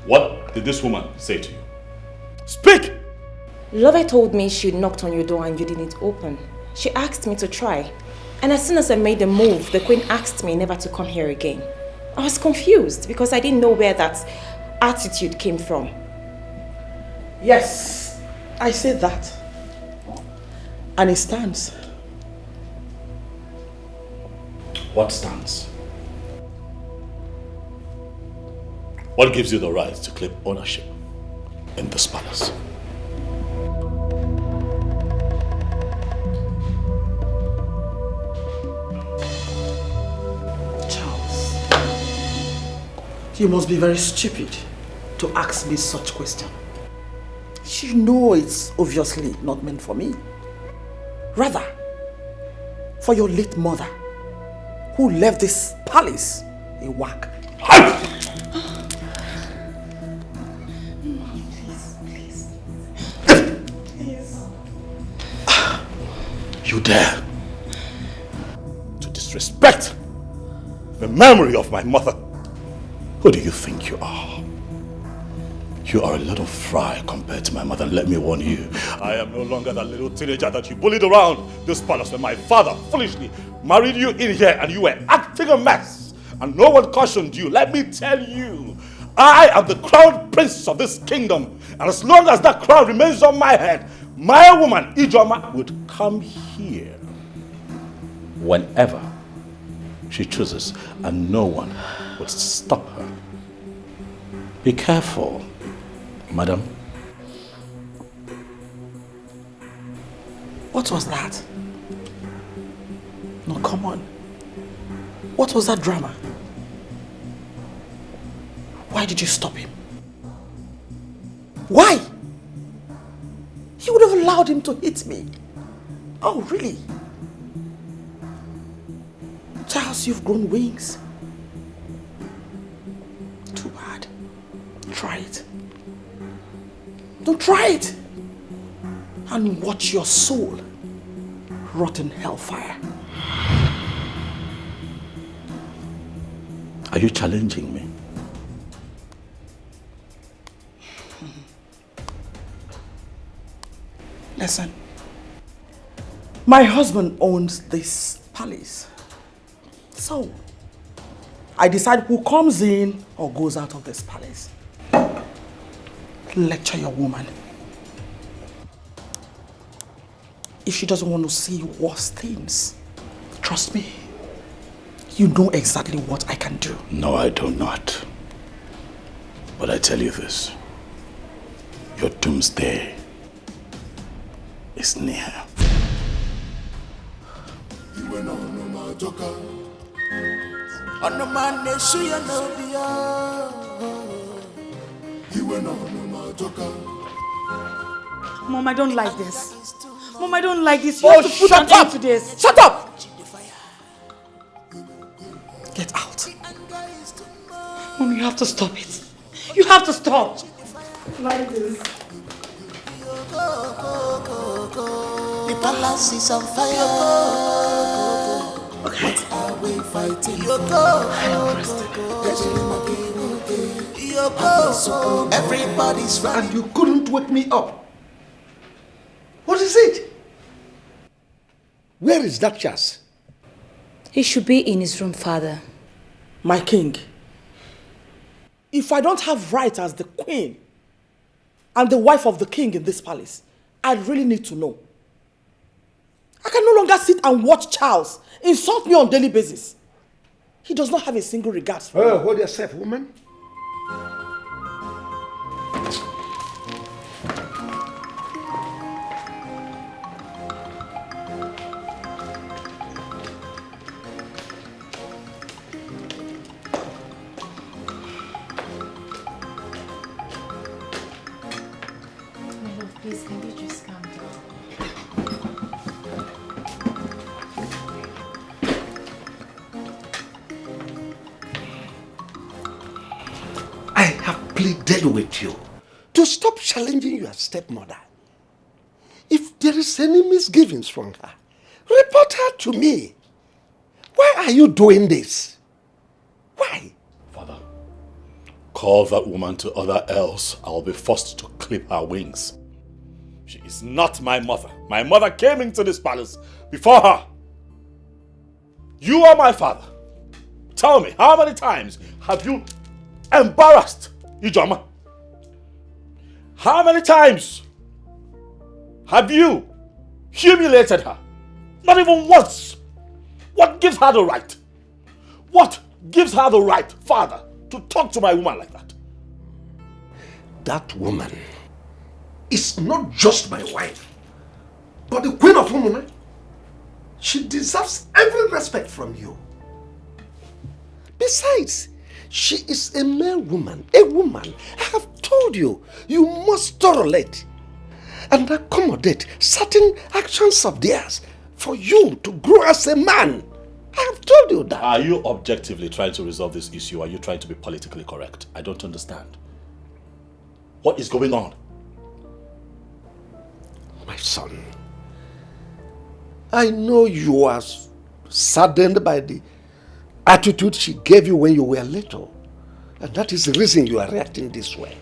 What did this woman say to you? Speak! Lover told me she knocked on your door and you didn't open. She asked me to try. And as soon as I made the move, the queen asked me never to come here again. I was confused because I didn't know where that attitude came from. Yes, I said that. And it stands. What stands? What gives you the right to claim ownership in this palace? Charles, you must be very stupid to ask me such question. You know it's obviously not meant for me. Rather, for your late mother, who left this palace a whack. You dare to disrespect the memory of my mother? Who do you think you are? You are a little fry compared to my mother. Let me warn you, I am no longer that little teenager that you bullied around this palace when my father foolishly married you in here and you were acting a mess and no one cautioned you. Let me tell you, I am the crown prince of this kingdom, and as long as that crown remains on my head, my woman Ijoma would come here whenever she chooses and no one will stop her. Be careful, madam. What was that? No, come on. What was that drama? Why did you stop him? Why? You would have allowed him to hit me. Oh, really? Charles, you've grown wings. Too bad. Try it. Don't try it. And watch your soul rot in hellfire. Are you challenging me? Listen, my husband owns this palace. So, I decide who comes in or goes out of this palace. Lecture your woman. If she doesn't want to see worse things, trust me, you know exactly what I can do. No, I do not. But I tell you this, your doomsday is near. Mom, I don't like this. Mom, I don't like this. You have to put an end to this. Shut up! Get out. Mom, you have to stop it. You have to stop. Like this. The palace is on fire. Okay. What are we fighting for? Everybody's running. And you couldn't wake me up. What is it? Where is that Charles? He should be in his room, Father. My king, if I don't have right as the queen and the wife of the king in this palace, I really need to know. I can no longer sit and watch Charles insult me on a daily basis. He does not have a single regard for me. Oh, hold yourself, woman. Please, can you just calm down? I have pleaded with you to stop challenging your stepmother. If there is any misgivings from her, report her to me. Why are you doing this? Why? Father, call that woman to order, else I'll be forced to clip her wings. She is not my mother. My mother came into this palace before her. You are my father. Tell me, how many times have you embarrassed Ijoma? How many times have you humiliated her? Not even once. What gives her the right? What gives her the right, father, to talk to my woman like that? That woman is not just my wife, but the queen of women. She deserves every respect from you. Besides, she is a male woman, a woman. I have told you, you must tolerate and accommodate certain actions of theirs for you to grow as a man. I have told you that. Are you objectively trying to resolve this issue, or are you trying to be politically correct? I don't understand. What is going on? My son, I know you are saddened by the attitude she gave you when you were little. And that is the reason you are reacting this way.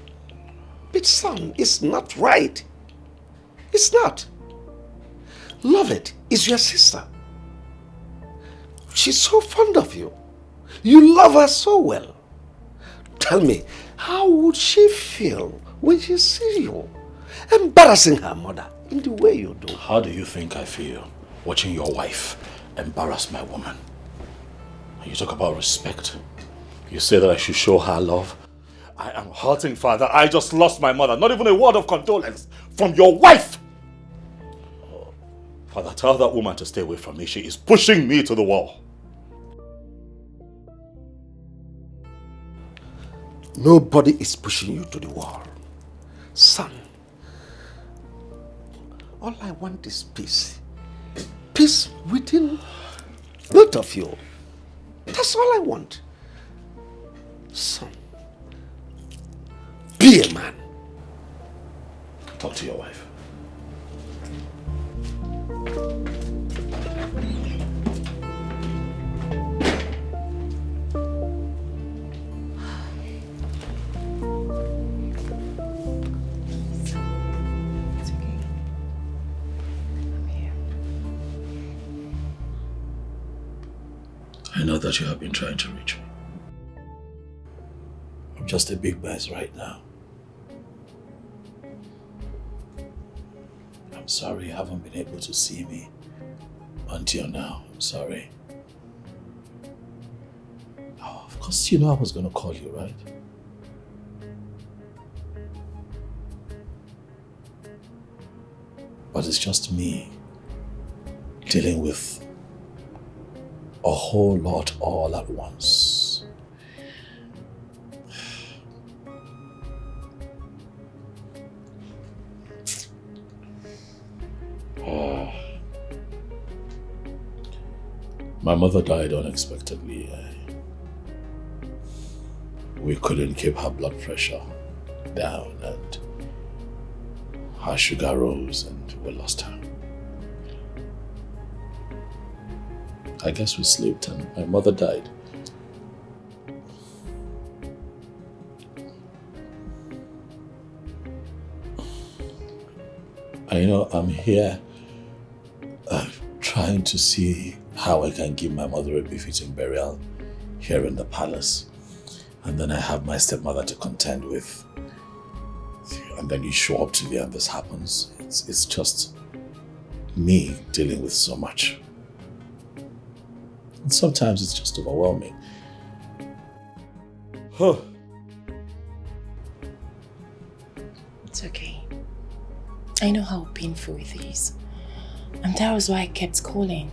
But son, it's not right. It's not. Lovett is your sister. She's so fond of you. You love her so well. Tell me, how would she feel when she sees you embarrassing her mother in the way you do? How do you think I feel watching your wife embarrass my woman? You talk about respect. You say that I should show her love. I am hurting, father. I just lost my mother. Not even a word of condolence from your wife. Father, tell that woman to stay away from me. She is pushing me to the wall. Nobody is pushing you to the wall. Son, all I want is peace. Peace within both of you. That's all I want. Son, be a man. Talk to your wife. I know that you have been trying to reach me. I'm just a big mess right now. I'm sorry you haven't been able to see me until now. I'm sorry. Oh, of course you know I was going to call you, right? But it's just me dealing with a whole lot all at once. My mother died unexpectedly. We couldn't keep her blood pressure down and her sugar rose and we lost her. I guess we slept and my mother died. And I'm here trying to see how I can give my mother a befitting burial here in the palace. And then I have my stepmother to contend with. And then you show up to there and this happens. It's just me dealing with so much. And sometimes it's just overwhelming. It's okay. I know how painful it is. And that was why I kept calling.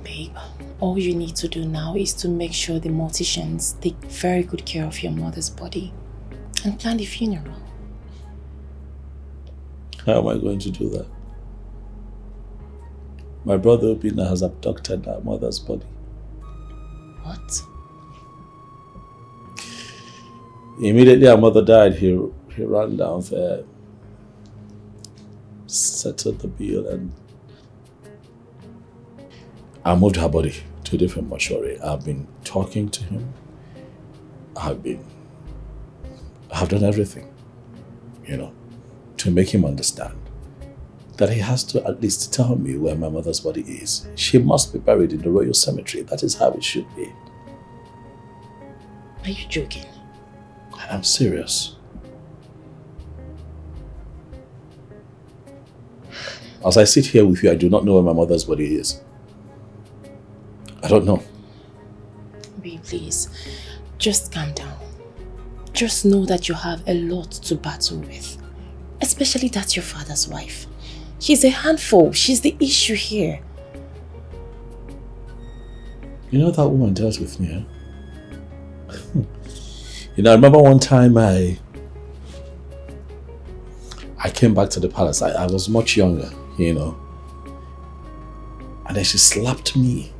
Babe, all you need to do now is to make sure the morticians take very good care of your mother's body and plan the funeral. How am I going to do that? My brother Obina has abducted our mother's body. What? Immediately our mother died, he ran down there, settled the bill, and I moved her body to a different mortuary. I've been talking to him. I've done everything, to make him understand that he has to at least tell me where my mother's body is. She must be buried in the royal cemetery. That is how it should be. Are you joking? I'm serious. As I sit here with you, I do not know where my mother's body is. I don't know. Babe, please, just calm down. Just know that you have a lot to battle with. Especially that's your father's wife. She's a handful. She's the issue here. You know that woman deals with me, huh? I remember one time I came back to the palace. I was much younger, And then she slapped me.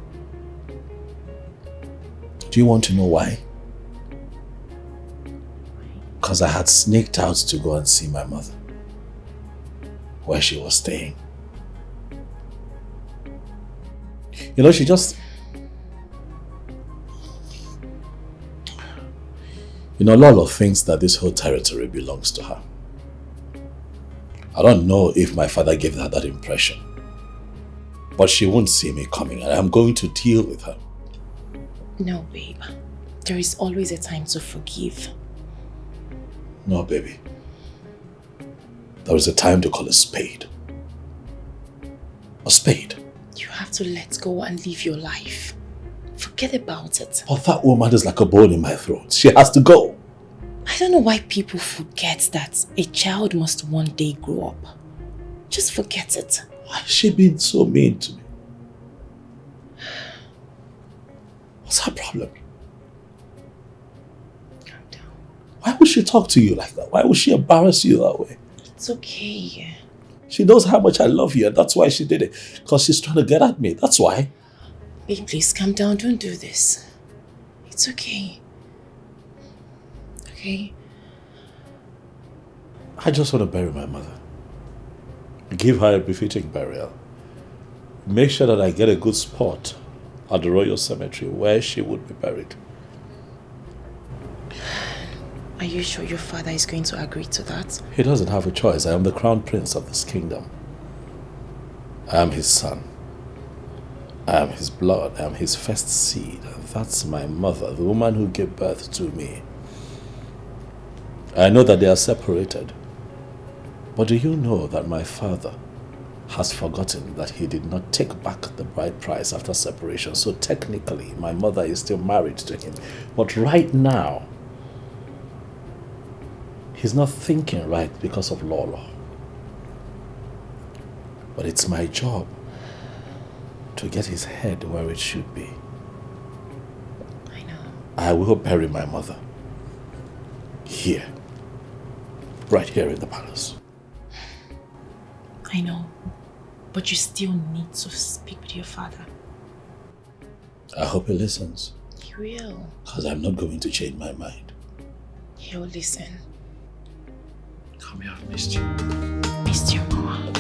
Do you want to know why? Because I had sneaked out to go and see my mother, where she was staying. She just... Lolo thinks that this whole territory belongs to her. I don't know if my father gave her that impression. But she won't see me coming, and I'm going to deal with her. No, babe. There is always a time to forgive. No, baby. There is a time to call a spade. A spade. You have to let go and live your life. Forget about it. But that woman is like a bone in my throat. She has to go. I don't know why people forget that a child must one day grow up. Just forget it. Why is she being so mean to me? What's her problem? Calm down. Why would she talk to you like that? Why would she embarrass you that way? It's okay. She knows how much I love you, and that's why she did it. Because she's trying to get at me. That's why. Babe, please calm down. Don't do this. It's okay. Okay? I just want to bury my mother. Give her a befitting burial. Make sure that I get a good spot at the royal cemetery where she would be buried. Are you sure your father is going to agree to that? He doesn't have a choice. I am the crown prince of this kingdom. I am his son. I am his blood. I am his first seed. And that's my mother, the woman who gave birth to me. I know that they are separated. But do you know that my father has forgotten that he did not take back the bride price after separation? So technically, my mother is still married to him. But right now, he's not thinking right because of Lolo. But it's my job to get his head where it should be. I know. I will bury my mother. Here. Right here in the palace. I know. But you still need to speak with your father. I hope he listens. He will. Because I'm not going to change my mind. He'll listen. Come here, I've missed you. Missed you, Mama.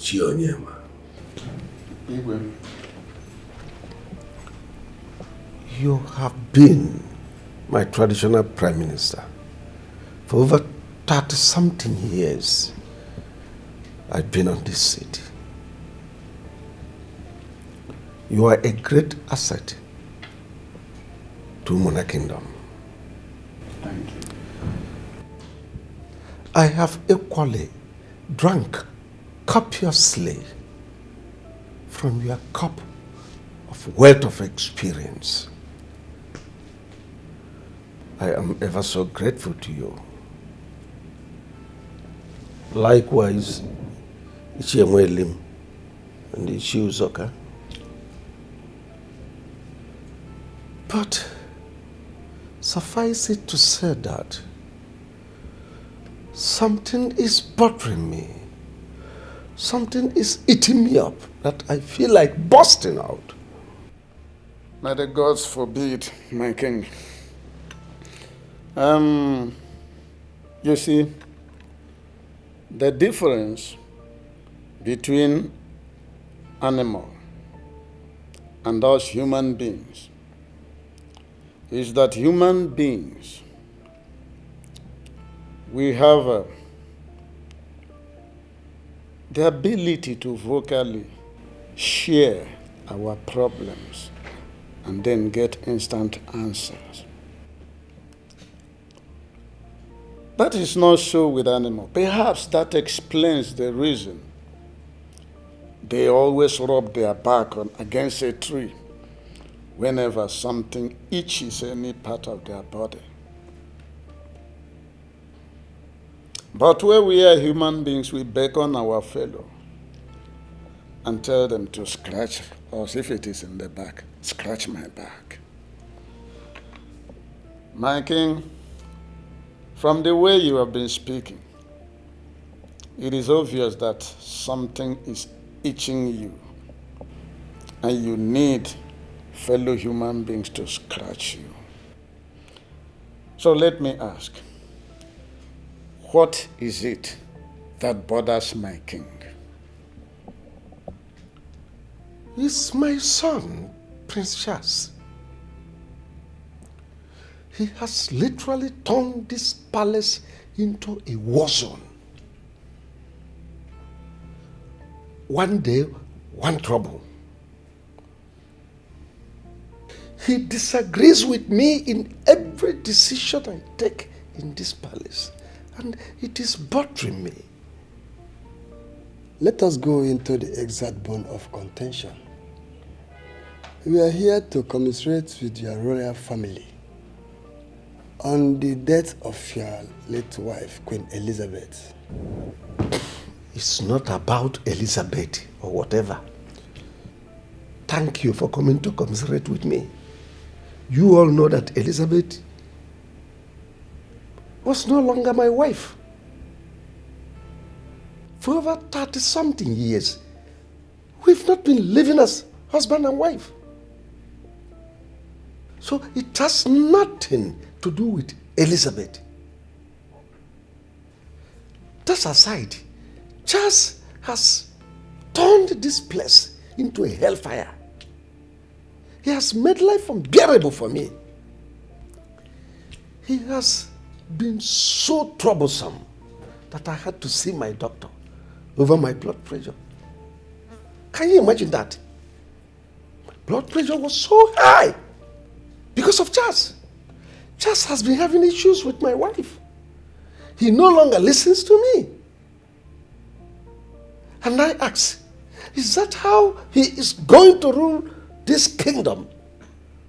Chionyema. You have been my traditional prime minister for over 30-something years. I've been on this seat. You are a great asset to Mona Kingdom. Thank you. I have equally drunk copiously from your cup of wealth of experience. I am ever so grateful to you. Likewise, Ichiemwelim and Ichiuzoka. But suffice it to say that something is bothering me. Something is eating me up that I feel like bursting out. May the gods forbid, my king. You see, the difference between animal and us human beings is that human beings, we have the ability to vocally share our problems and then get instant answers. That is not so with animals. Perhaps that explains the reason they always rub their back against a tree whenever something itches any part of their body. But where we are human beings, we beckon our fellow and tell them to scratch us if it is in the back. Scratch my back. My king, from the way you have been speaking, it is obvious that something is itching you and you need fellow human beings to scratch you. So let me ask, what is it that bothers my king? It's my son, Prince Charles. He has literally turned this palace into a war zone. One day, one trouble. He disagrees with me in every decision I take in this palace, and it is bothering me. Let us go into the exact bone of contention. We are here to commiserate with your royal family on the death of your late wife, Queen Elizabeth. It's not about Elizabeth or whatever. Thank you for coming to commiserate with me. You all know that Elizabeth was no longer my wife. For over 30-something years, we've not been living as husband and wife. So it has nothing to do with Elizabeth. That aside, Charles has turned this place into a hellfire. He has made life unbearable for me. He has been so troublesome that I had to see my doctor over my blood pressure. Can you imagine that? My blood pressure was so high because of Charles. Charles has been having issues with my wife. He no longer listens to me. And I ask, is that how he is going to rule this kingdom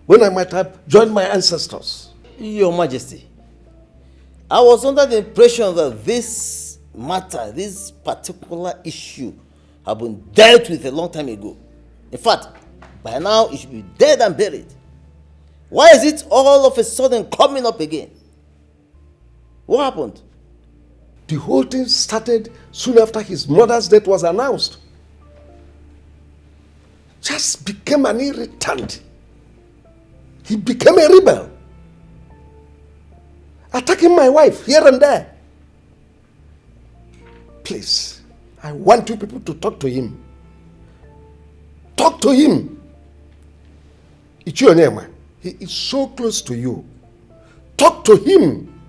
when I might have joined my ancestors? Your Majesty, I was under the impression that this matter, this particular issue, had been dealt with a long time ago. In fact, by now it should be dead and buried. Why is it all of a sudden coming up again? What happened? The whole thing started soon after his mother's death was announced. Just became an irritant. He became a rebel, attacking my wife here and there. Please, I want you people to talk to him. Talk to him. It's your name. He is so close to you. Talk to him.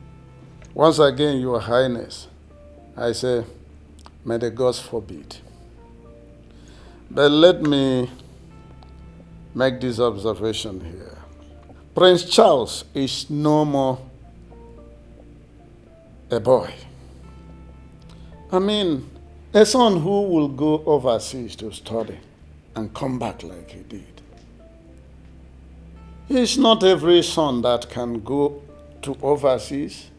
Once again, Your Highness, I say, may the gods forbid. But let me make this observation here. Prince Charles is no more a boy. I mean, a son who will go overseas to study and come back like he did. It's not every son that can go to overseas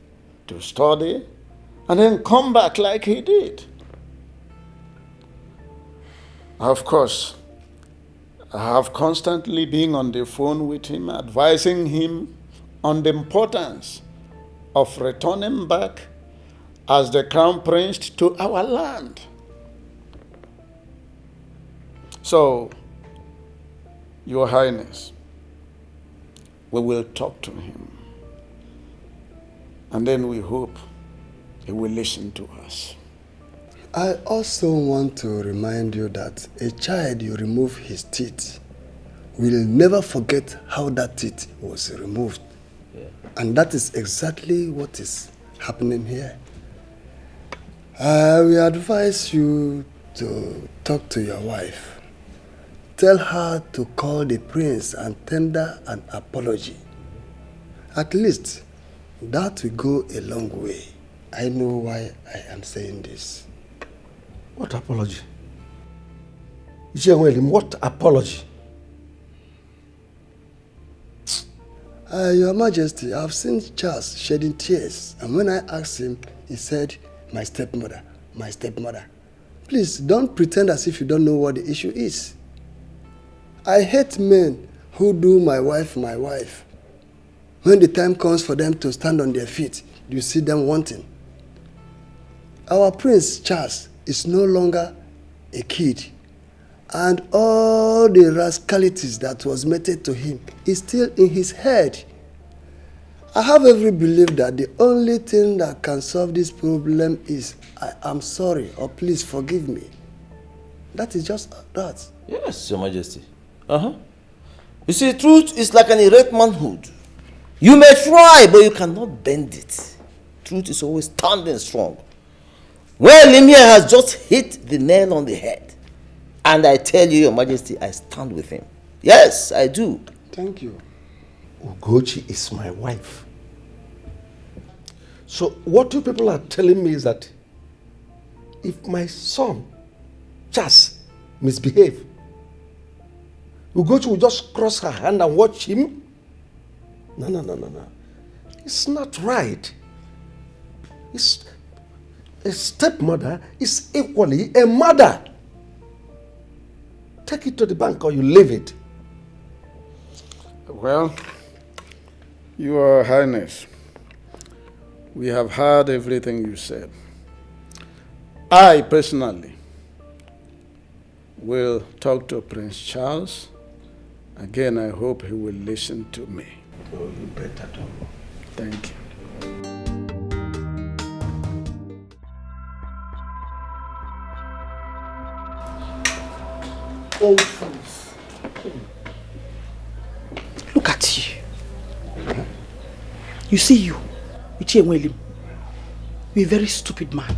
to study and then come back like he did. Of course, I have constantly been on the phone with him, advising him on the importance of returning back as the crown prince to our land. So, Your Highness, we will talk to him. And then we hope he will listen to us. I also want to remind you that a child you remove his teeth will never forget how that teeth was removed. Yeah. And that is exactly what is happening here. I will advise you to talk to your wife. Tell her to call the prince and tender an apology. At least, that will go a long way. I know why I am saying this. What apology? What apology? Your Majesty, I've seen Charles shedding tears, and when I asked him, he said, my stepmother, my stepmother. Please, don't pretend as if you don't know what the issue is. I hate men who do my wife, my wife. When the time comes for them to stand on their feet, you see them wanting. Our Prince Charles is no longer a kid, and all the rascalities that was meted to him is still in his head. I have every belief that the only thing that can solve this problem is I am sorry or please forgive me. That is just that. Yes, Your Majesty. You see, truth is like an erect manhood. You may try, but you cannot bend it. Truth is always standing strong. Well, him here has just hit the nail on the head. And I tell you, Your Majesty, I stand with him. Yes, I do. Thank you. Ugochi is my wife. So what you people are telling me is that if my son, Charles, misbehave, Ugochi will just cross her hand and watch him? No. It's not right. A stepmother is equally a mother. Take it to the bank or you leave it. Well, Your Highness, we have heard everything you said. I personally will talk to Prince Charles. Again, I hope he will listen to me. Oh, you better do. Thank you. Old fools. Look at you. You see you, Ichie, you're a very stupid man.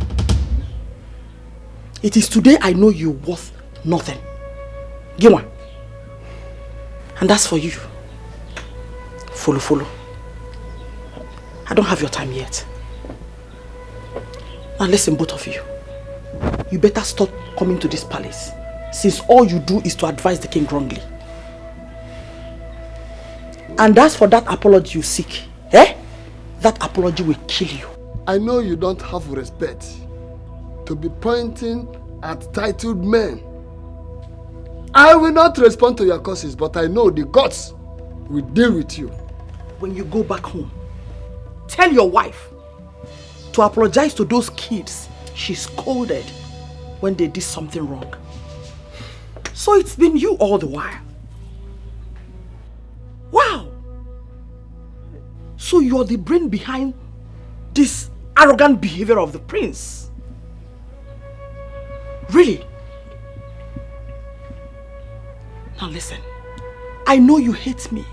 It is today I know you're worth nothing. Gima. And that's for you. Follow. I don't have your time yet. Now listen, both of you. You better stop coming to this palace, since all you do is to advise the king wrongly. And as for that apology you seek, that apology will kill you. I know you don't have respect to be pointing at titled men. I will not respond to your curses, but I know the gods will deal with you. When you go back home, tell your wife to apologize to those kids she scolded when they did something wrong. So it's been you all the while. Wow! So you're the brain behind this arrogant behavior of the prince. Really? Now listen, I know you hate me,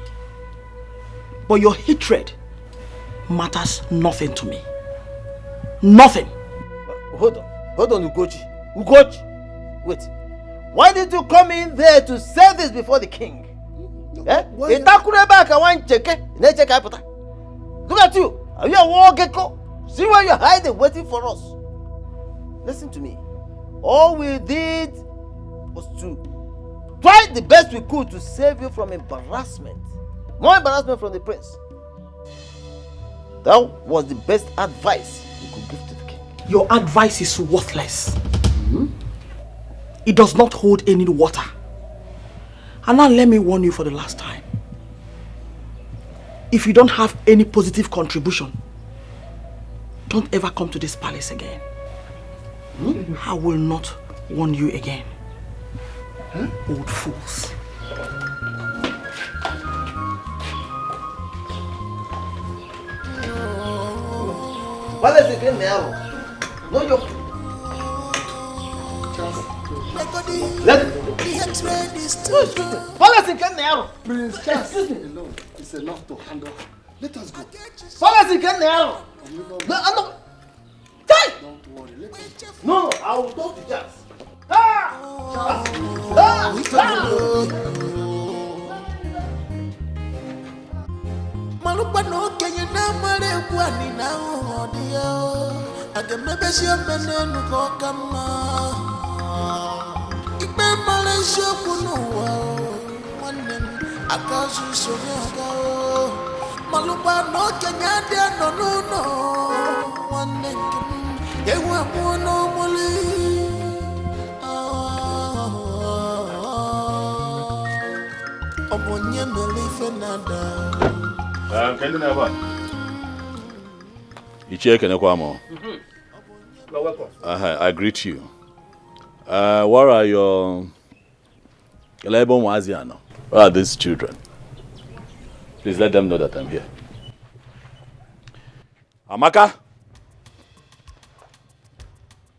but your hatred matters nothing to me. Nothing. Hold on, Ugochi. Wait. Why did you come in there to say this before the king? Look at you. Are you a war gecko? See where you're hiding, waiting for us. Listen to me. All we did was to try the best we could to save you from embarrassment. More embarrassment from the prince. That was the best advice you could give to the king. Your advice is worthless. It does not hold any water. And now let me warn you for the last time. If you don't have any positive contribution, don't ever come to this palace again. I will not warn you again. Old fools. What is it now? No, you're... Let it go. Prince Charles alone is enough to handle. Let us go. Don't worry, let us go. No, I will talk to Charles. Malupa no kenye na mare kwani na odio agemebe sio menenu ko kama ibe male sio kunuwa wanem akazu sonyaga malupa no kenye de no wanem yewa mono moli obonye melife nada. Can you never? You check and You're welcome. I greet you. What are your Where are these children? Please let them know that I'm here. Amaka?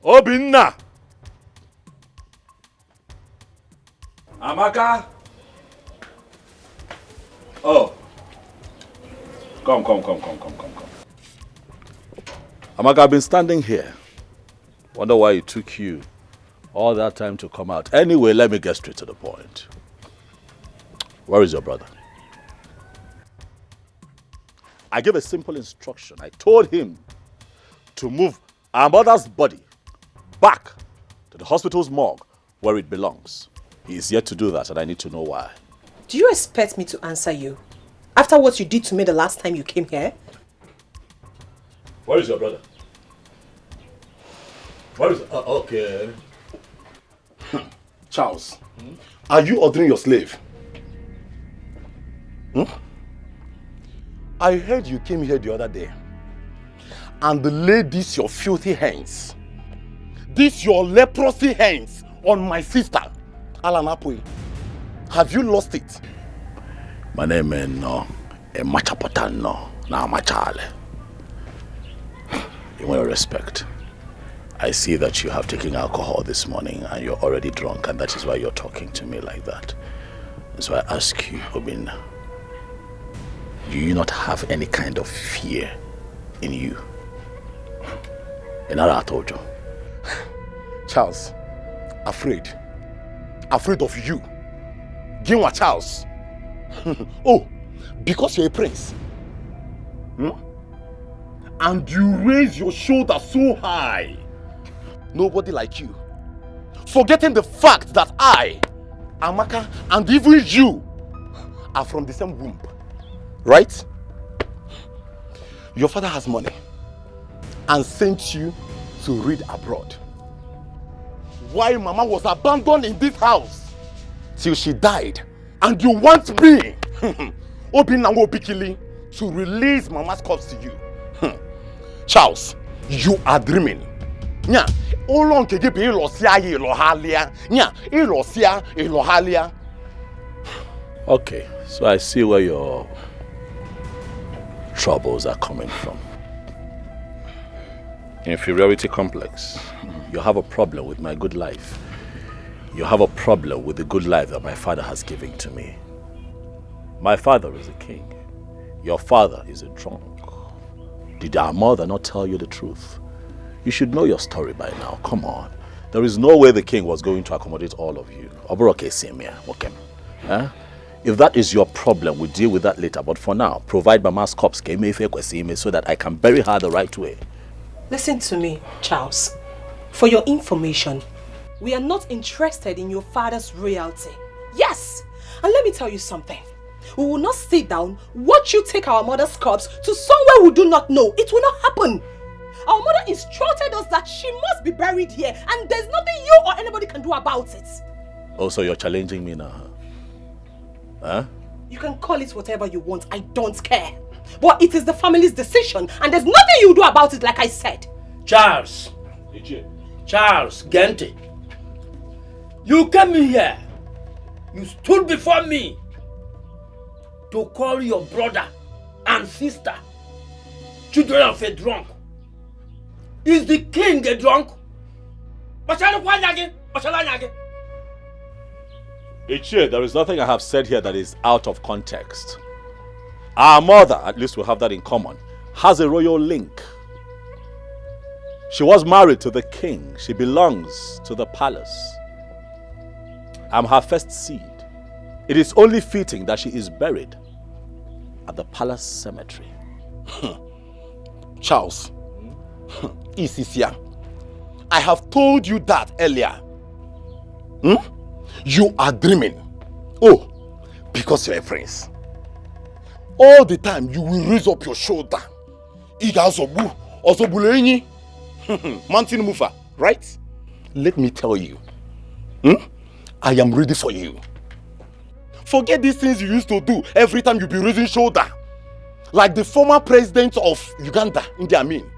Obinna! Amaka? Oh. Come. Amaka, I've been standing here. Wonder why it took you all that time to come out. Anyway, let me get straight to the point. Where is your brother? I gave a simple instruction. I told him to move our mother's body back to the hospital's morgue where it belongs. He is yet to do that, and I need to know why. Do you expect me to answer you? After what you did to me the last time you came here? Where is your brother? Where is... okay. Charles, are you ordering your slave? I heard you came here the other day and laid these your filthy hands, these your leprosy hands on my sister, Alanapui. Have you lost it? My name is no, a machapatano, na machale. In all respect, I see that you have taken alcohol this morning and you're already drunk, and that is why you're talking to me like that. So I ask you, Obinna, do you not have any kind of fear in you? I told you. Charles, afraid of you. Ginwa Charles. Oh, because you're a prince. And you raise your shoulder so high. Nobody like you. Forgetting the fact that I, Amaka, and even you are from the same womb. Right? Your father has money and sent you to read abroad. Why Mama was abandoned in this house till she died, and you want me, Obinna Obikili, to release Mama's corpse to you. Charles, you are dreaming. Nya, olong kege be ilosia ilohalia. Nya, ilosia ilohalia. Okay, so I see where your troubles are coming from. Inferiority complex. You have a problem with my good life. You have a problem with the good life that my father has given to me. My father is a king. Your father is a drunk. Did our mother not tell you the truth? You should know your story by now. Come on. There is no way the king was going to accommodate all of you. If that is your problem, we'll deal with that later. But for now, provide Mama's corpse so that I can bury her the right way. Listen to me, Charles. For your information, we are not interested in your father's royalty. Yes! And let me tell you something. We will not sit down, watch you take our mother's corpse to somewhere we do not know. It will not happen. Our mother instructed us that she must be buried here, and there's nothing you or anybody can do about it. Oh, so you're challenging me now, huh? You can call it whatever you want, I don't care. But it is the family's decision, and there's nothing you do about it, like I said. Charles. Charles, Gente. You came in here. You stood before me to call your brother and sister children of a drunk. Is the king a drunk? Ichie, there is nothing I have said here that is out of context. Our mother, at least we have that in common, has a royal link. She was married to the king. She belongs to the palace. I'm her first seed. It is only fitting that she is buried at the palace cemetery. Charles, Isisia, I have told you that earlier. You are dreaming. Oh, because you're a prince. All the time you will raise up your shoulder. Mountain mover, right? Let me tell you. I am ready for you. Forget these things you used to do every time you be raising shoulder. Like the former president of Uganda, Idi Amin.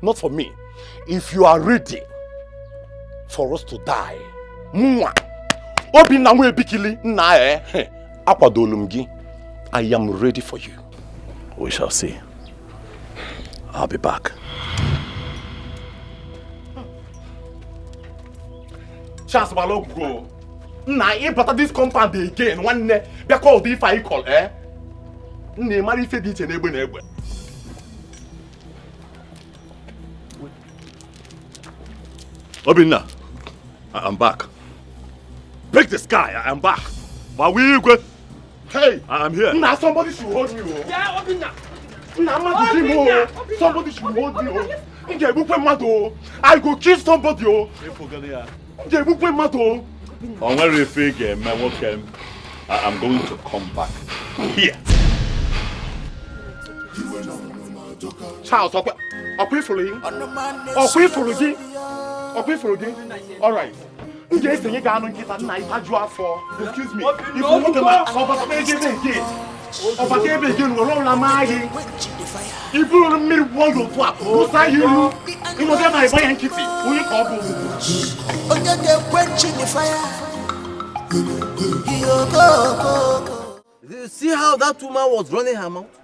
Not for me. If you are ready for us to die, I am ready for you. We shall see. I'll be back. Charles Balogo. Nah, but this compound again. One day, they call the fire call, eh? Ne marry fed each and every neighbor. Obinna, I'm back. Break the sky, I am back. But we go. Hey, I am here. Nah, somebody should hold me. Yeah, Obinna. Somebody should hold me. I go kill somebody. I'm going to come back here. Charles, okay for you. All right. Excuse me. If you look at my if you don't mean one to swap, who say you? You know that my boy and kitty. Who you call? You see how that woman was running her mouth?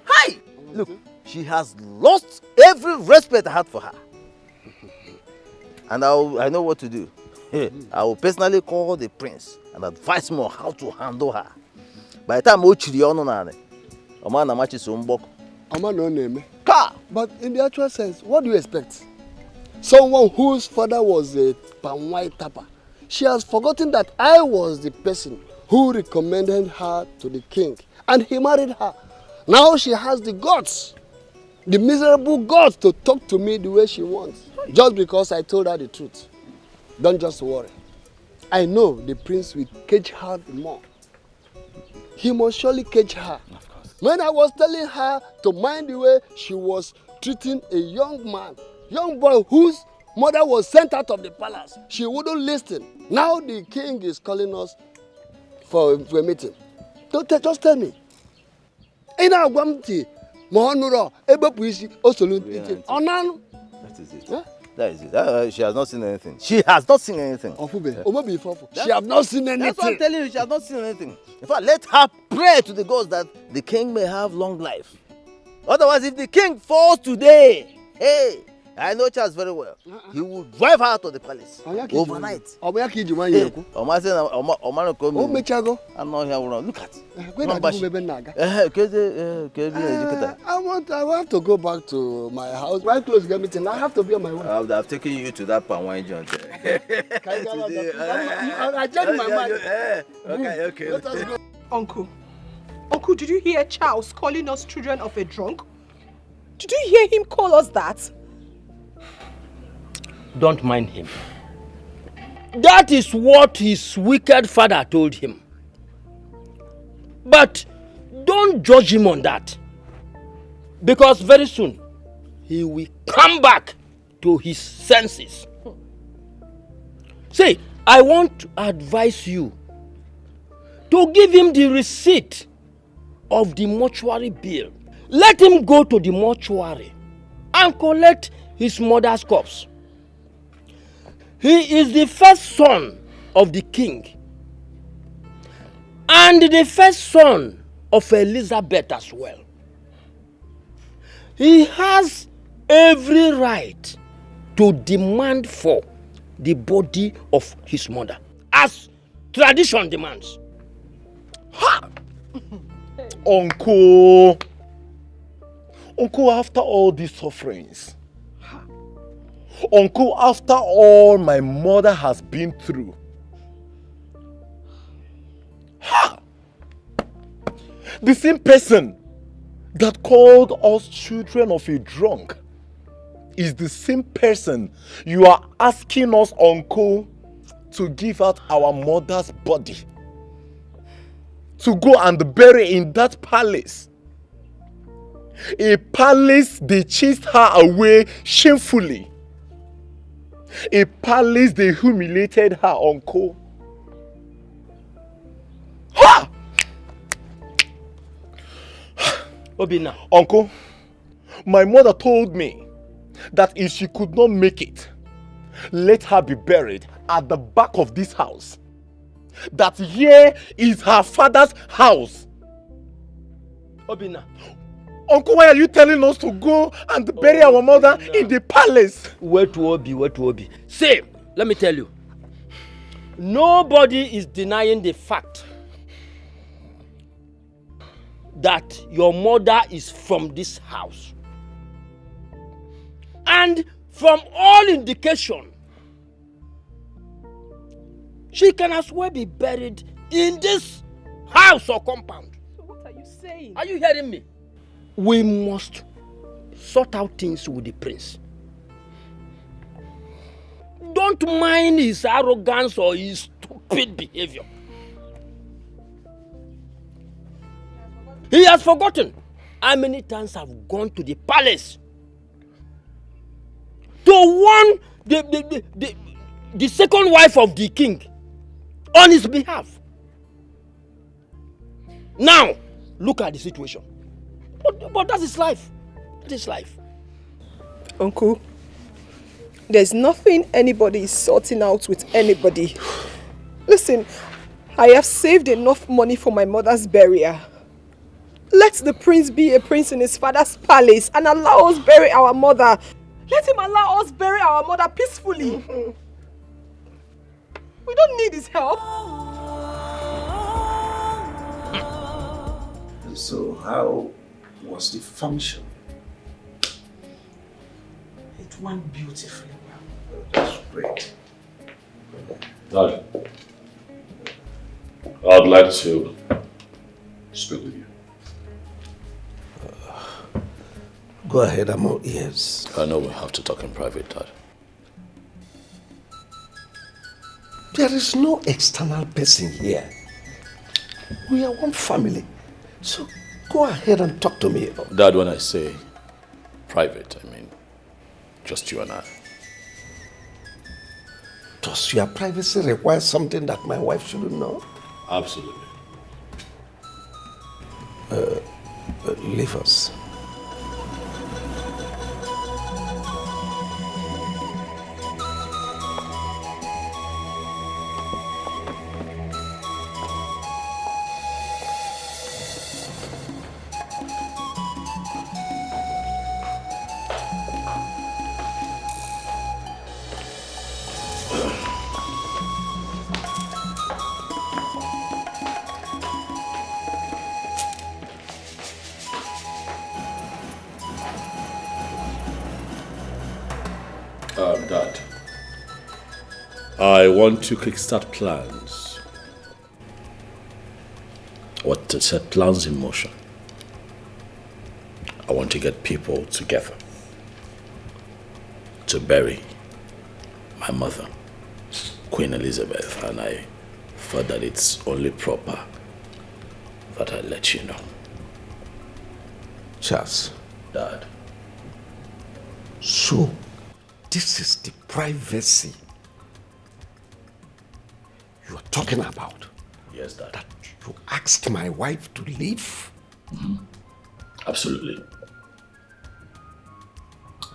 Hi! Look, she has lost every respect I had for her. And I know what to do. I will personally call the prince and advise him on how to handle her. By the time Ochiri Ononane, a man matches Umbok. A man no name. But in the actual sense, what do you expect? Someone whose father was a Panwai Tapa. She has forgotten that I was the person who recommended her to the king. And he married her. Now she has the guts, the miserable guts to talk to me the way she wants. Just because I told her the truth. Don't just worry. I know the prince will cage her more. He must surely cage her. Of course. When I was telling her to mind the way she was treating a young boy whose mother was sent out of the palace, she wouldn't listen. Now the king is calling us for a meeting. Just tell me. That is it. Huh? That is it. She has not seen anything. She has not seen anything. She has not seen anything. That's what I'm telling you. She has not seen anything. In fact, let her pray to the gods that the king may have long life. Otherwise, if the king falls today, hey, I know Charles very well. He will drive her out of the palace overnight. Hey, Oma say Oma no come. Oh, Mechago. I'm not here. Look at. I want to go back to my house. Right close to the meeting. I have to be on my way. I've taken you to that palm wine joint. I changed my mind. Okay. Let us go. Uncle, did you hear Charles calling us children of a drunk? Did you hear him call us that? Don't mind him. That is what his wicked father told him. But don't judge him on that. Because very soon, he will come back to his senses. See, I want to advise you to give him the receipt of the mortuary bill. Let him go to the mortuary and collect his mother's corpse. He is the first son of the king and the first son of Elizabeth as well. He has every right to demand for the body of his mother, as tradition demands. Ha! Uncle, after all these sufferings, Uncle, after all my mother has been through, ha! The same person that called us children of a drunk is the same person you are asking us, Uncle, to give out our mother's body, to go and bury in that palace. A palace they chased her away shamefully. A palace they humiliated her, Uncle. Ha! Obina. Uncle, my mother told me that if she could not make it, let her be buried at the back of this house. That here is her father's house. Obina. Uncle, why are you telling us to go and bury our mother in the palace? Where to Obi? Say, let me tell you. Nobody is denying the fact that your mother is from this house. And from all indication, she can as well be buried in this house or compound. So what are you saying? Are you hearing me? We must sort out things with the prince. Don't mind his arrogance or his stupid behavior. He has forgotten how many times I've gone to the palace to warn the second wife of the king on his behalf. Now, look at the situation. But that is life. That is life. Uncle, there's nothing anybody is sorting out with anybody. Listen, I have saved enough money for my mother's burial. Let the prince be a prince in his father's palace and allow us bury our mother. Let him allow us bury our mother peacefully. We don't need his help. And so how was the function? It went beautifully well. That's great. Dad, I'd like to speak with you. Go ahead, I'm all ears. I know we have to talk in private, Dad. There is no external person here. We are one family. So go ahead and talk to me. Dad, when I say private, I mean just you and I. Does your privacy require something that my wife shouldn't know? Absolutely. Leave us. Dad, I want to kickstart plans. I want to set plans in motion. I want to get people together to bury my mother, Queen Elizabeth, and I thought that it's only proper that I let you know. Charles. Dad. So, this is the privacy you are talking about? Yes, Dad. That you asked my wife to leave? Absolutely.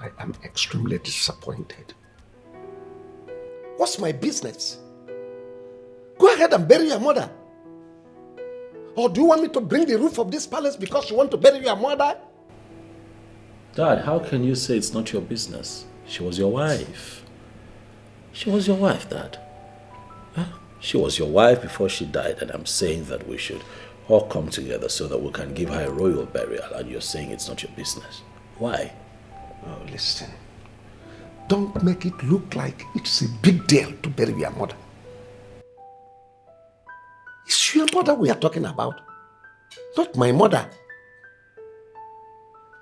I am extremely disappointed. What's my business? Go ahead and bury your mother. Or do you want me to bring the roof of this palace because you want to bury your mother? Dad, how can you say it's not your business? She was your wife. She was your wife, Dad. Huh? She was your wife before she died, and I'm saying that we should all come together so that we can give her a royal burial, and you're saying it's not your business. Why? Oh, listen. Don't make it look like it's a big deal to bury your mother. It's your mother we are talking about, not my mother.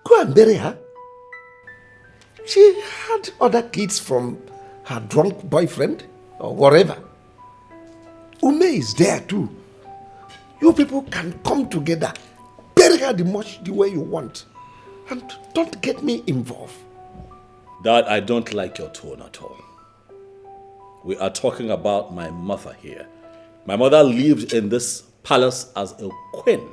Go and bury her. She had other kids from her drunk boyfriend or whatever. Ume is there too. You people can come together, bury her the way you want, and don't get me involved. Dad, I don't like your tone at all. We are talking about my mother here. My mother lived in this palace as a queen.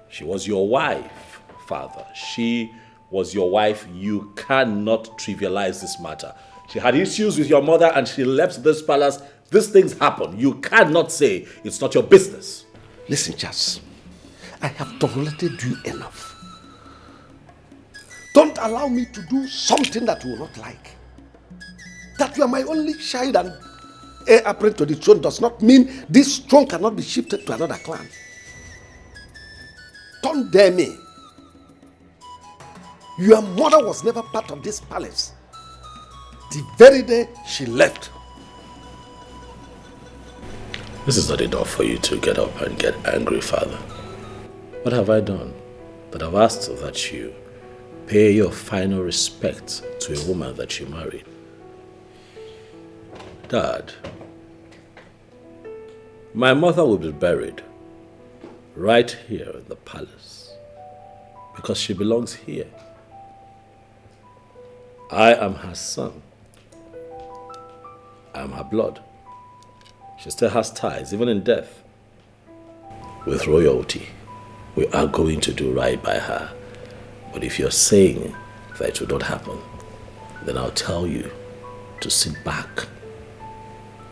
She was your wife, Father. She was your wife. You cannot trivialize this matter. She had issues with your mother and she left this palace. These things happen. You cannot say it's not your business. Listen, Charles. I have tolerated you enough. Don't allow me to do something that you will not like. That you are my only child and heir apparent to the throne does not mean this throne cannot be shifted to another clan. Don't dare me. Your mother was never part of this palace. The very day she left. This is not enough for you to get up and get angry, Father. What have I done that I've asked that you pay your final respect to a woman that you married? Dad, my mother will be buried right here in the palace because she belongs here. I am her son. I am her blood. She still has ties, even in death, with royalty. We are going to do right by her. But if you're saying that it will not happen, then I'll tell you to sit back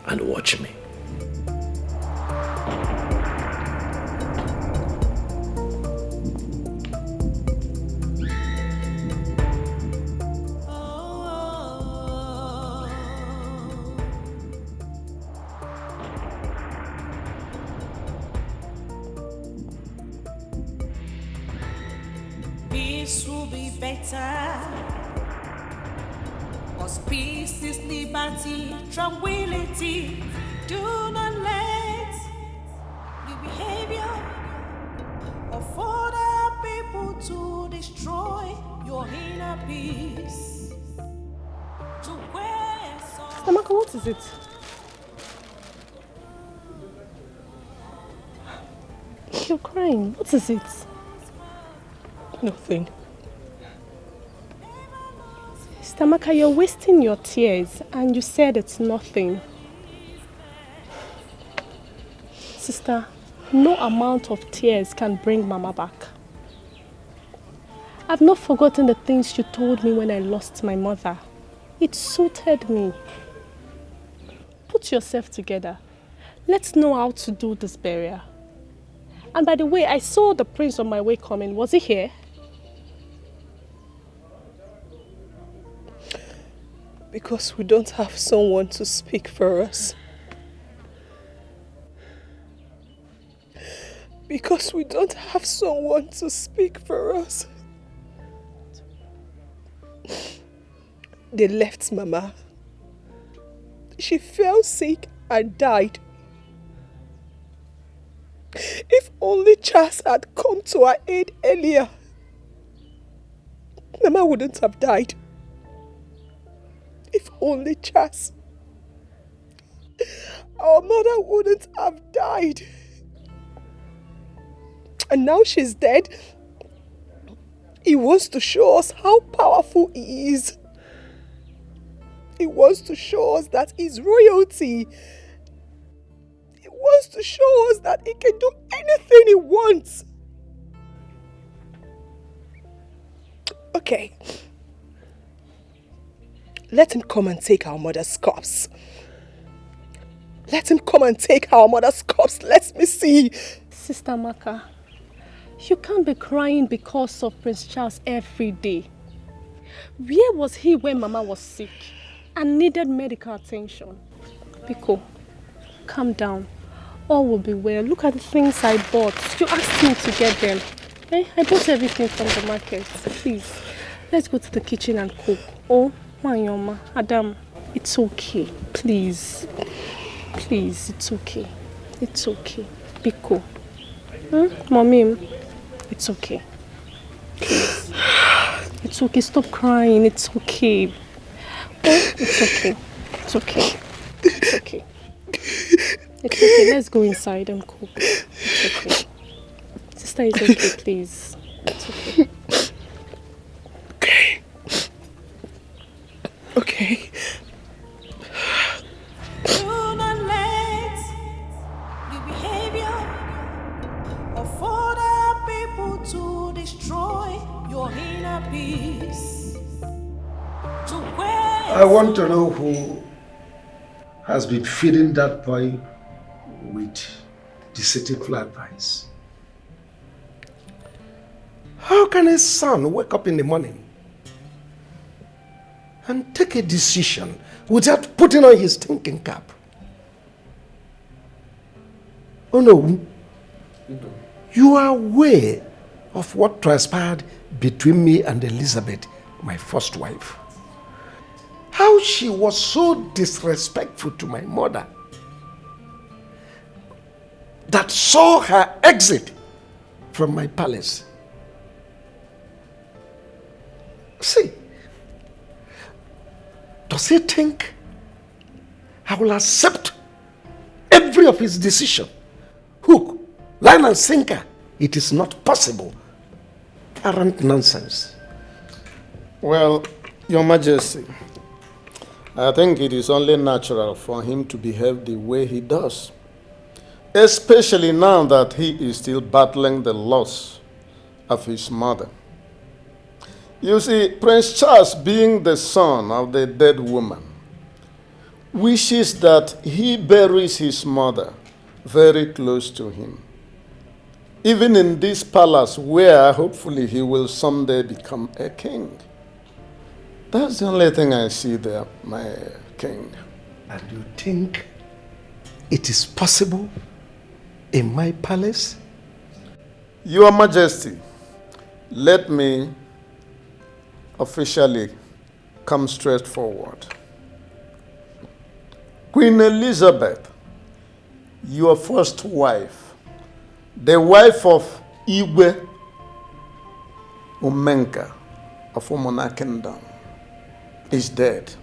and watch me. Peace will be better. Cause peace is liberty, tranquility. Do not let the behavior of other people to destroy your inner peace. To where Stamaka, what is it? You're crying. What is it? Nothing. Stamaka, you're wasting your tears and you said it's nothing. Sister, no amount of tears can bring Mama back. I've not forgotten the things you told me when I lost my mother. It suited me. Put yourself together. Let's know how to do this burial. And by the way, I saw the prince on my way coming. Was he here? Because we don't have someone to speak for us. Because we don't have someone to speak for us. they left Mama. She fell sick and died. If only Charles had come to our aid earlier, Mama wouldn't have died. If only Charles. Our mother wouldn't have died. And now she's dead. He wants to show us how powerful he is. He wants to show us that he's royalty. He wants to show us that he can do anything he wants. Okay. Let him come and take our mother's corpse. Let him come and take our mother's corpse. Let me see. Sister Maka, you can't be crying because of Prince Charles every day. Where was he when Mama was sick and needed medical attention? Biko, calm down. All will be well. Look at the things I bought. You asked me to get them. Eh? I bought everything from the market. Please, let's go to the kitchen and cook. Oh, Manyoma, Adam, it's okay. Please. Please, it's okay. It's okay. Biko. Mommy, it's okay. Please. It's okay. Stop crying. It's okay. Oh, it's okay. It's okay. It's okay. It's okay. Let's go inside and cook. It's okay. Sister, it's okay, please. It's okay. Okay. Okay. Do not let the behavior of other people to destroy your inner peace. I want to know who has been feeding that boy with deceitful advice. How can a son wake up in the morning and take a decision without putting on his thinking cap? Oh no, you are aware of what transpired between me and Elizabeth, my first wife. How she was so disrespectful to my mother that saw her exit from my palace. See, does he think I will accept every of his decision? Hook, line and sinker. It is not possible. Arrant nonsense. Well, Your Majesty, I think it is only natural for him to behave the way he does, especially now that he is still battling the loss of his mother. You see, Prince Charles, being the son of the dead woman, wishes that he buries his mother very close to him, even in this palace where hopefully he will someday become a king. That's the only thing I see there, my king. And you think it is possible in my palace? Your Majesty, let me officially come straight forward. Queen Elizabeth, your first wife, the wife of Igwe Umenka of Umona Kingdom, is dead.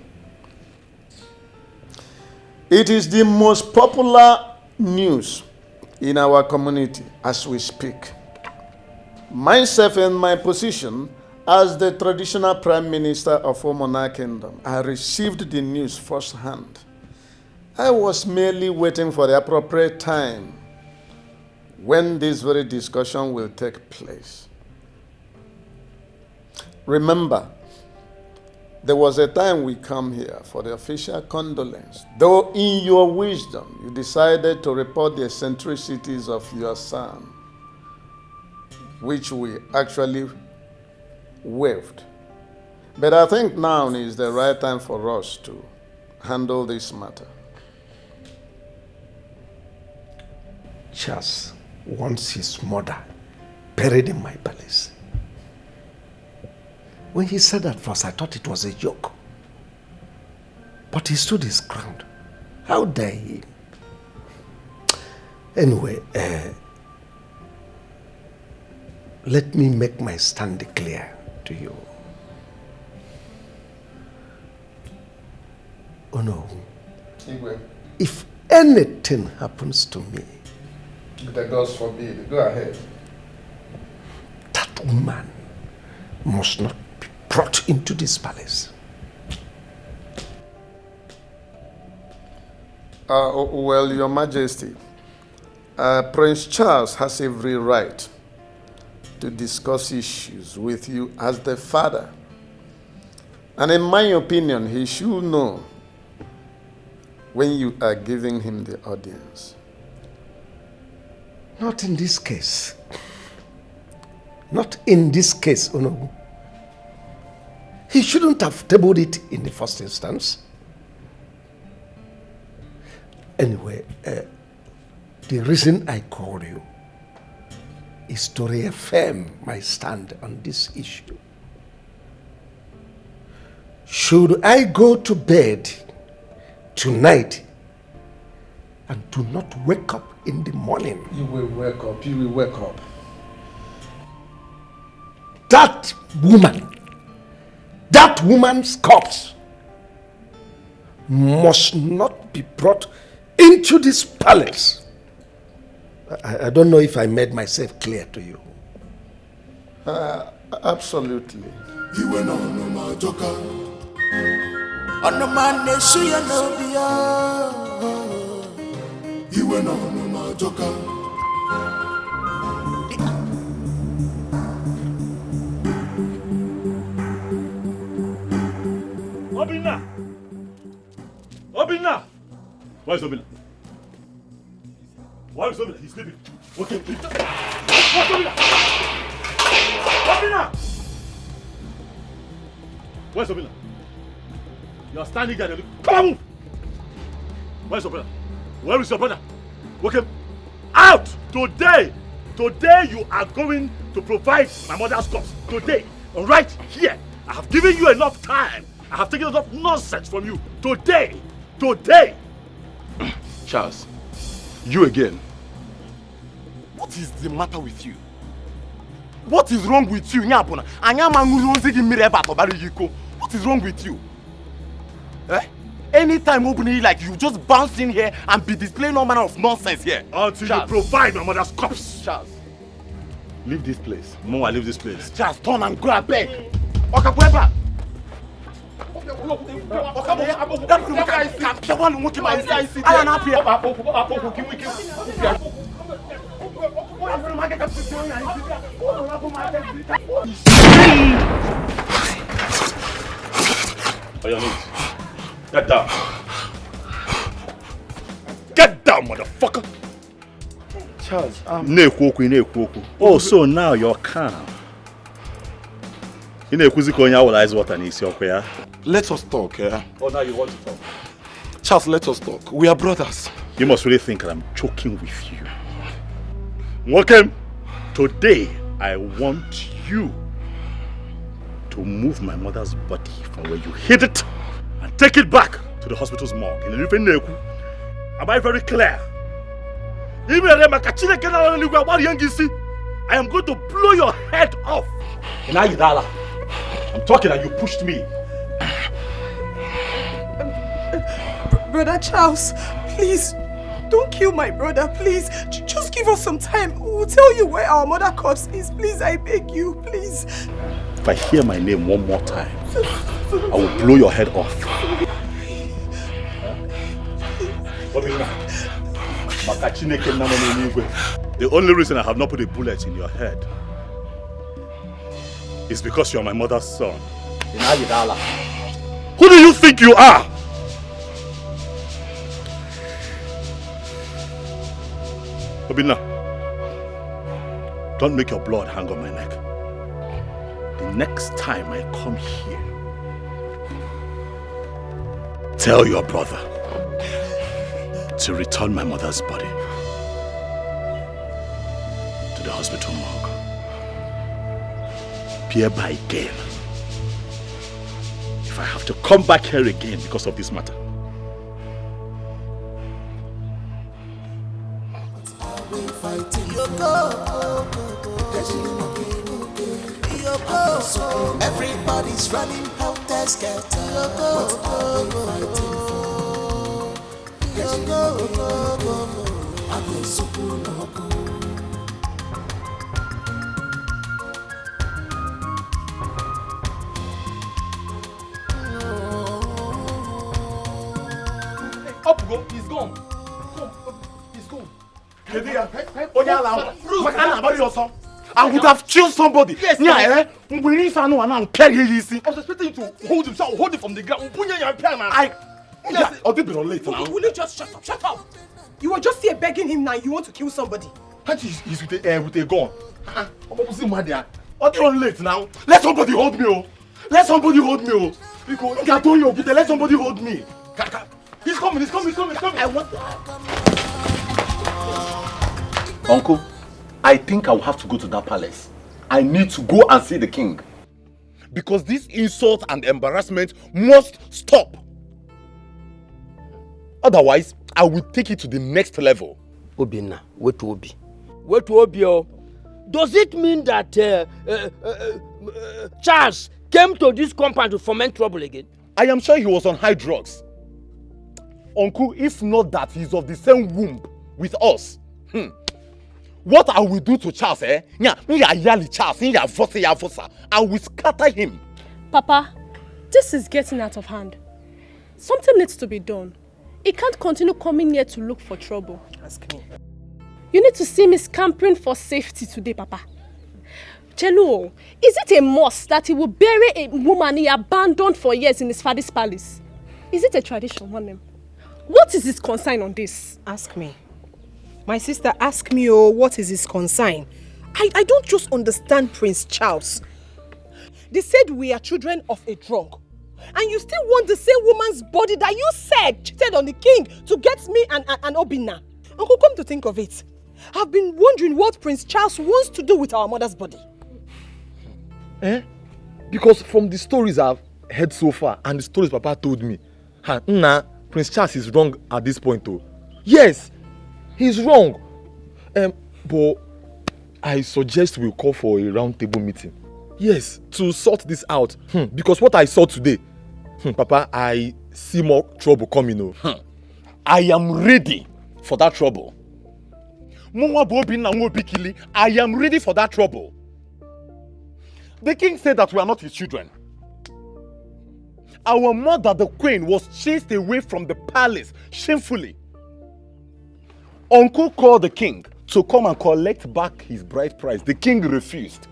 It is the most popular news in our community as we speak. Myself in my position as the traditional Prime Minister of Umona Kingdom, I received the news firsthand. I was merely waiting for the appropriate time when this very discussion will take place. Remember, there was a time we come here for the official condolence, though in your wisdom you decided to report the eccentricities of your son, which we actually waived. But I think now is the right time for us to handle this matter. Charles wants his mother buried in my palace. When he said that first, I thought it was a joke. But he stood his ground. How dare he? Anyway, let me make my stand clear to you. Oh no. If anything happens to me, The gods forbid. Go ahead. that woman must not be brought into this palace. Well, Your Majesty, Prince Charles has every right to discuss issues with you as the father. And in my opinion, he should know when you are giving him the audience. Not in this case. Not in this case, no. He shouldn't have tabled it in the first instance. Anyway, the reason I called you is to reaffirm my stand on this issue. Should I go to bed tonight and do not wake up in the morning, You will wake up. You will wake up. that woman's corpse must not be brought into this palace. I don't know if I made myself clear to you. Absolutely. Obinna! Obinna! Where's Obinna? Where is Obinna? He's sleeping. Okay. Where's Obinna? Obinna! Where's Obinna? You are standing there and come on, move! Where's your brother? Where is your brother? Okay. Out! Today you are going to provide my mother's corpse. Today. Right here. I have given you enough time. I have taken enough nonsense from you. Today. Charles, you again. What is the matter with you? What is wrong with you? What is wrong with you? Anytime opening like you just bounce in here and be displaying all manner of nonsense here. Until Charles, you provide my mother's corpse. Charles, leave this place. More, leave this place. Charles, turn and go back. On your knees. Get down. Get down, motherfucker. Charles, Oh, so now you're calm. Let us talk, yeah? Oh, now you want to talk? Charles, let us talk. We are brothers. You must really think that I'm joking with you. Welcome. Today, I want you to move my mother's body from where you hid it and take it back to the hospital's morgue. Am I very clear? I am going to blow your head off. I'm talking and you pushed me. Brother Charles, please, don't kill my brother, please. Just give us some time. We'll tell you where our mother corpse is. Please, I beg you, please. If I hear my name one more time, I will blow your head off. The only reason I have not put a bullet in your head is because you are my mother's son. Who do you think you are? Obinna, don't make your blood hang on my neck. The next time I come here, tell your brother to return my mother's body to the hospital morgue. Hereby again. If I have to come back here again because of this matter, is running helter-skelter. What are they fighting for? I go super loco. Up go, he's gone. Come, he's gone. I would have killed somebody. Yes, yeah, we need to know and I was expecting you to hold himself, hold it from the ground. I'll be late now. Will you just shut up? Shut up! You were just here begging him now. You want to kill somebody. He's with a gun. I'll be late now. Let somebody hold me. Oh. Let somebody hold me. Oh. Because let somebody hold me. He's coming. I want Uncle, I think I will have to go to that palace. I need to go and see the king. Because this insult and embarrassment must stop. Otherwise, I will take it to the next level. Obina, wait to Obi. Wait to Obi. Does it mean that Charles came to this compound to foment trouble again? I am sure he was on high drugs. Uncle, if not that he's of the same womb with us. What I will do to Charles, I will scatter him. Papa, this is getting out of hand. Something needs to be done. He can't continue coming here to look for trouble. Ask me. You need to see me scampering for safety today, Papa. Chelo, is it a must that he will bury a woman he abandoned for years in his father's palace? Is it a tradition, one name? What is his concern on this? Ask me. My sister, ask me, what is his concern? I don't just understand Prince Charles. They said we are children of a drunk. And you still want the same woman's body that you said cheated on the king to get me and Obina. Uncle, come to think of it, I've been wondering what Prince Charles wants to do with our mother's body. Because from the stories I've heard so far and the stories Papa told me, Prince Charles is wrong at this point though. Yes, he's wrong. But I suggest we call for a round table meeting. Yes, to sort this out. Because what I saw today, Papa, I see more trouble coming. I am ready for that trouble. I am ready for that trouble. The king said that we are not his children. Our mother, the queen, was chased away from the palace shamefully. Uncle called the king to come and collect back his bride price. The king refused.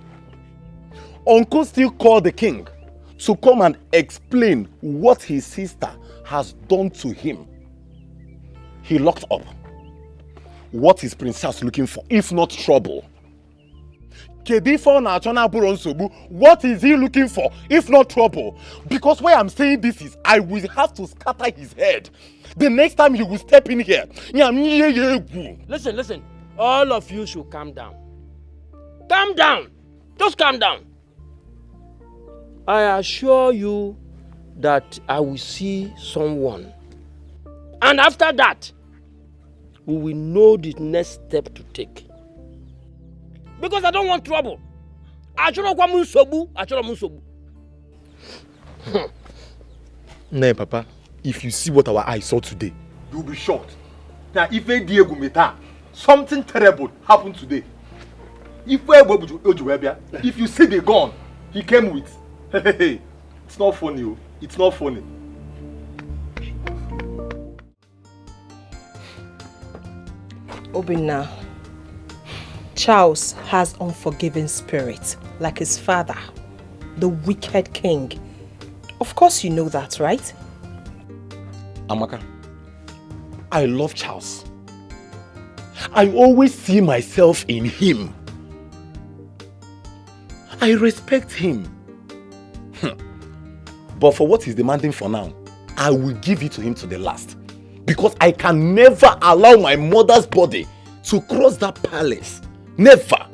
Uncle still called the king to come and explain what his sister has done to him. He locked up. What is Prince Charles looking for, if not trouble? What is he looking for, if not trouble? Because why I'm saying this is, I will have to scatter his head. The next time he will step in here. Listen. All of you should calm down. Calm down. Just calm down. I assure you that I will see someone. And after that, we will know the next step to take. Because I don't want trouble. No, Papa, if you see what our eyes saw today, you'll be shocked. Now, if something terrible happened today. If you see the gun he came with, it's not funny. It's not funny. Obina, Charles has unforgiving spirit, like his father, the wicked king. Of course you know that, right? Amaka, I love Charles. I always see myself in him. I respect him. But for what he's demanding for now, I will give it to him to the last. Because I can never allow my mother's body to cross that palace. Never.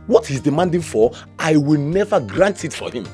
What he's demanding for, I will never grant it for him.